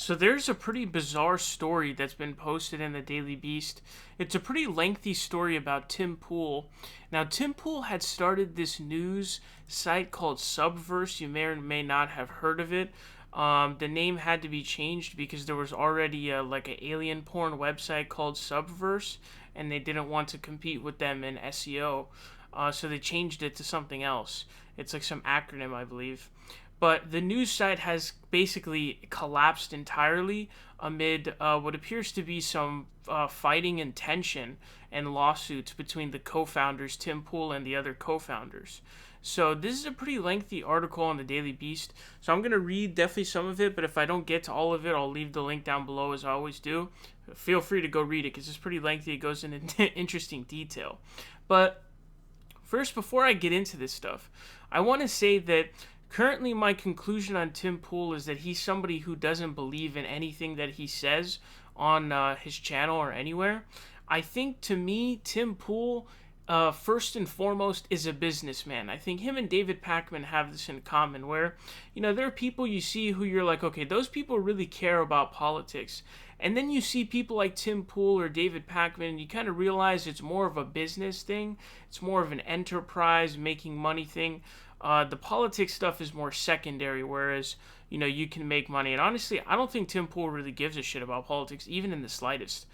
So there's a pretty bizarre story that's been posted in the Daily Beast. It's a pretty lengthy story about Tim Pool. Now, Tim Pool had started this news site called Subverse. You may or may not have heard of it. The name had to be changed because there was already like an alien porn website called Subverse, and they didn't want to compete with them in SEO. So they changed it to something else. It's like some acronym, I believe. But the news site has basically collapsed entirely amid what appears to be some fighting and tension and lawsuits between the co-founders, Tim Pool and the other co-founders. So this is a pretty lengthy article on the Daily Beast. So I'm going to read definitely some of it, but if I don't get to all of it, I'll leave the link down below as I always do. Feel free to go read it because it's pretty lengthy. It goes into interesting detail. But first, before I get into this stuff, I want to say that currently my conclusion on Tim Pool is that he's somebody who doesn't believe in anything that he says on his channel or anywhere. I think, to me, Tim Pool, first and foremost, is a businessman. I think him and David Pakman have this in common where, there are people you see who you're like, okay, those people really care about politics. And then you see people like Tim Pool or David Pakman, and you kind of realize it's more of a business thing. It's more of an enterprise, making money thing. The politics stuff is more secondary, whereas, you can make money. And honestly, I don't think Tim Pool really gives a shit about politics, even in the slightest.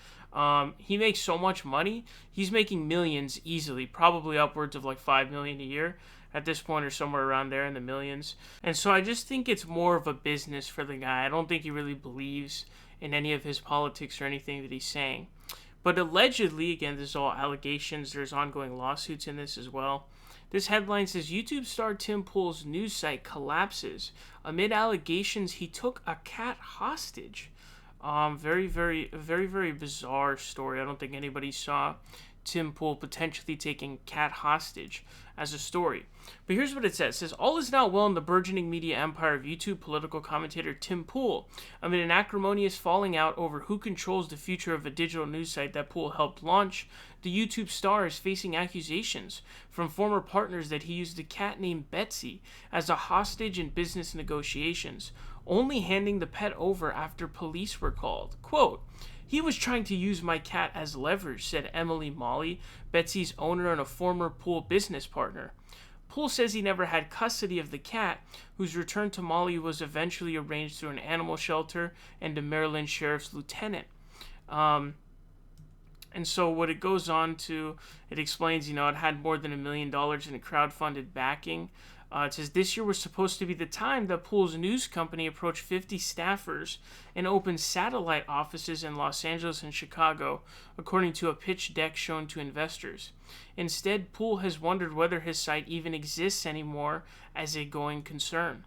He makes so much money. He's making millions easily, probably upwards of like 5 million a year at this point, or somewhere around there in the millions. And so I just think it's more of a business for the guy. I don't think he really believes in any of his politics or anything that he's saying. But allegedly, again, this is all allegations. There's ongoing lawsuits in this as well. This headline says YouTube star Tim Pool's news site collapses amid allegations he took a cat hostage. Very, very, very, very bizarre story. I don't think anybody saw Tim Pool potentially taking cat hostage as a story. But here's what it says. It says, all is not well in the burgeoning media empire of YouTube political commentator Tim Pool amid an acrimonious falling out over who controls the future of a digital news site that Pool helped launch. The YouTube star is facing accusations from former partners that he used a cat named Betsy as a hostage in business negotiations, only handing the pet over after police were called. Quote, he was trying to use my cat as leverage, said Emily Molli, Betsy's owner and a former Pool business partner. Pool says he never had custody of the cat, whose return to Molli was eventually arranged through an animal shelter and a Maryland sheriff's lieutenant. And so what it goes on to, it explains, it had more than $1 million in a crowdfunded backing. It says this year was supposed to be the time that Pool's news company approached 50 staffers and opened satellite offices in Los Angeles and Chicago, according to a pitch deck shown to investors. Instead, Pool has wondered whether his site even exists anymore as a going concern.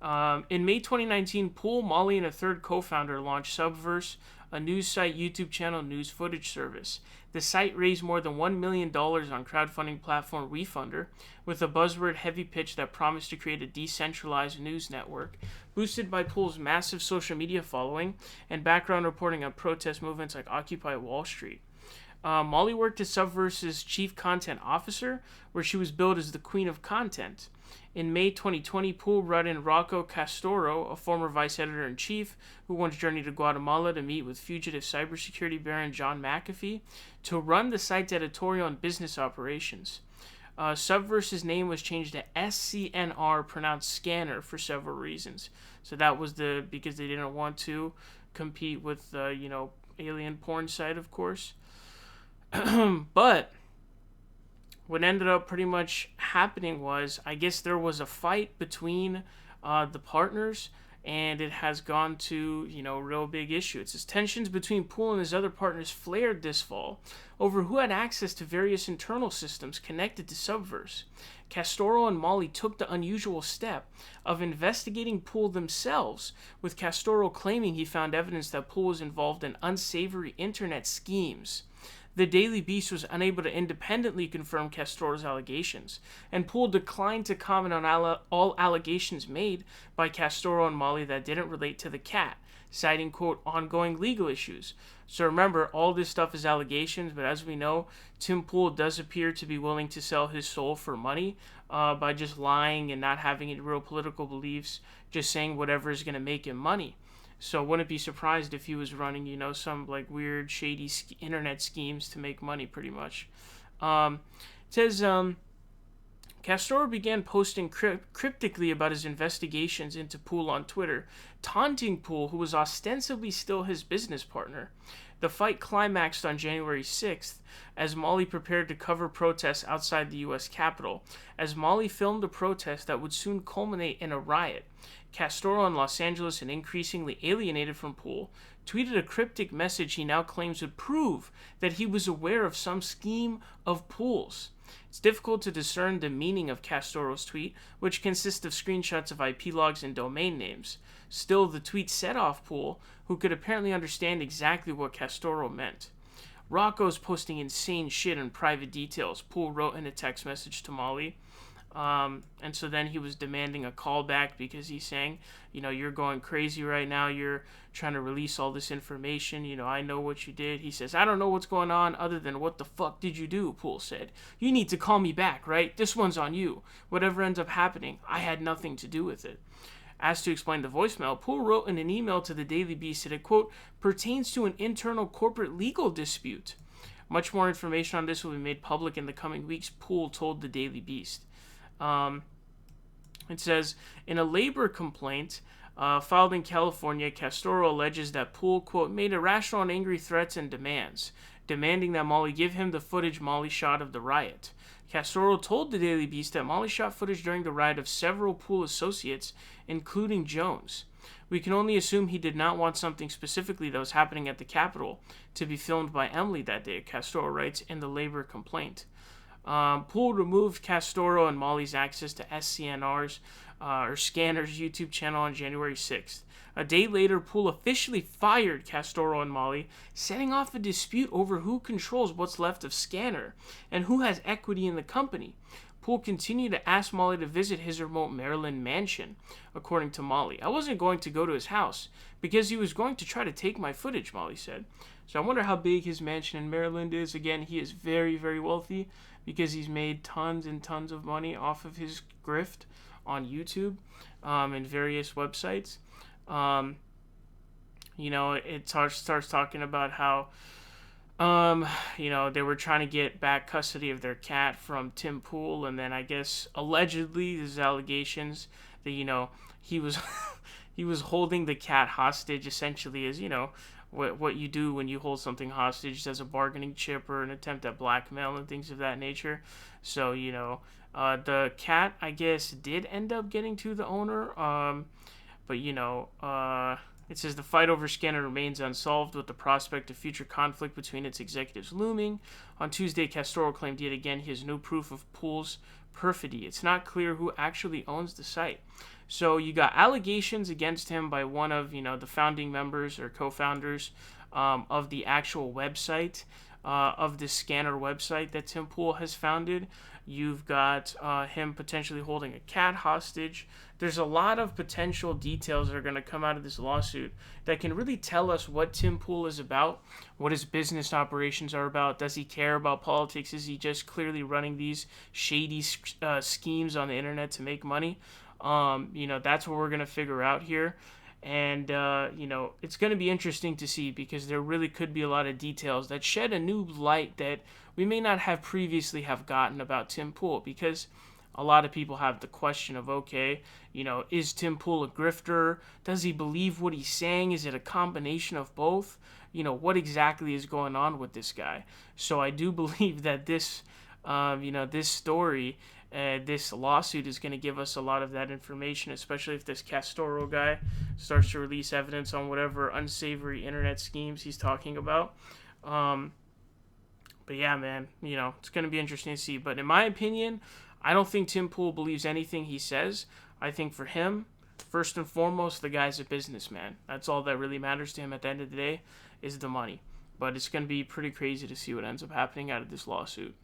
In May 2019, Pool, Molli, and a third co-founder launched Subverse, a news site, YouTube channel, news footage service. The site raised more than $1 million on crowdfunding platform WeFunder, with a buzzword-heavy pitch that promised to create a decentralized news network, boosted by Pool's massive social media following and background reporting on protest movements like Occupy Wall Street. Molli worked as Subverse's chief content officer, where she was billed as the queen of content. In May 2020, Pool brought in Rocco Castoro, a former vice editor-in-chief, who once journeyed to Guatemala to meet with fugitive cybersecurity baron John McAfee, to run the site's editorial and business operations. Subverse's name was changed to SCNR, pronounced scanner, for several reasons. So that was because they didn't want to compete with alien porn site, of course. But what ended up pretty much happening was, I guess there was a fight between the partners, and it has gone to, real big issue. It says tensions between Pool and his other partners flared this fall over who had access to various internal systems connected to Subverse. Castoro and Molli took the unusual step of investigating Pool themselves, with Castoro claiming he found evidence that Pool was involved in unsavory internet schemes. The Daily Beast was unable to independently confirm Castoro's allegations, and Pool declined to comment on all allegations made by Castoro and Molli that didn't relate to the cat, citing, quote, ongoing legal issues. So remember, all this stuff is allegations, but as we know, Tim Pool does appear to be willing to sell his soul for money by just lying and not having any real political beliefs, just saying whatever is going to make him money. So wouldn't be surprised if he was running, some like weird, shady internet schemes to make money, pretty much. It says, Castoro began posting cryptically about his investigations into Poole on Twitter, taunting Poole, who was ostensibly still his business partner. The fight climaxed on January 6th as Molli prepared to cover protests outside the U.S. Capitol, as Molli filmed a protest that would soon culminate in a riot. Castoro in Los Angeles, and increasingly alienated from Poole, tweeted a cryptic message he now claims would prove that he was aware of some scheme of Poole's. It's difficult to discern the meaning of Castoro's tweet, which consists of screenshots of IP logs and domain names. Still, the tweet set off Poole, who could apparently understand exactly what Castoro meant. Rocco's posting insane shit and private details, Poole wrote in a text message to Molli. And so then he was demanding a callback because he's saying, you're going crazy right now. You're trying to release all this information. I know what you did. He says, I don't know what's going on other than what the fuck did you do? Poole said, you need to call me back, right? This one's on you. Whatever ends up happening, I had nothing to do with it. Asked to explain the voicemail, Poole wrote in an email to the Daily Beast that it, quote, pertains to an internal corporate legal dispute. Much more information on this will be made public in the coming weeks, Poole told the Daily Beast. It says, in a labor complaint filed in California, Castoro alleges that Poole, quote, made irrational and angry threats and demands, demanding that Molli give him the footage Molli shot of the riot. Castoro told the Daily Beast that Molli shot footage during the riot of several Poole associates, including Jones. We can only assume he did not want something specifically that was happening at the Capitol to be filmed by Emily that day, Castoro writes in the labor complaint. Poole removed Castoro and Molli's access to SCNR's or Scanner's YouTube channel on January 6th. A day later, Poole officially fired Castoro and Molli, setting off a dispute over who controls what's left of Scanner and who has equity in the company. Poole continued to ask Molli to visit his remote Maryland mansion, according to Molli. I wasn't going to go to his house because he was going to try to take my footage, Molli said. So I wonder how big his mansion in Maryland is. Again, he is very, very wealthy because he's made tons and tons of money off of his grift on YouTube and various websites. It starts talking about how they were trying to get back custody of their cat from Tim Poole, and then I guess allegedly there's allegations that he was he was holding the cat hostage, essentially, as what you do when you hold something hostage as a bargaining chip or an attempt at blackmail and things of that nature. So the cat, I guess, did end up getting to the owner, but it says the fight over Scanner remains unsolved, with the prospect of future conflict between its executives looming. On Tuesday, Castoro claimed yet again he has no proof of Poole's perfidy. It's not clear who actually owns the site. So you got allegations against him by one of the founding members or co-founders of the actual website, of the Scanner website that Tim Poole has founded. You've got him potentially holding a cat hostage. There's a lot of potential details that are going to come out of this lawsuit that can really tell us what Tim Poole is about, what his business operations are about. Does he care about politics? Is he just clearly running these shady schemes on the internet to make money? That's what we're going to figure out here. And, it's going to be interesting to see because there really could be a lot of details that shed a new light that we may not have previously have gotten about Tim Poole, because a lot of people have the question of, okay, is Tim Poole a grifter? Does he believe what he's saying? Is it a combination of both? What exactly is going on with this guy? So I do believe that this story, this lawsuit is going to give us a lot of that information, especially if this Castoro guy starts to release evidence on whatever unsavory internet schemes he's talking about. But yeah, man, it's going to be interesting to see. But in my opinion, I don't think Tim Poole believes anything he says. I think for him, first and foremost, the guy's a businessman. That's all that really matters to him at the end of the day, is the money. But it's going to be pretty crazy to see what ends up happening out of this lawsuit.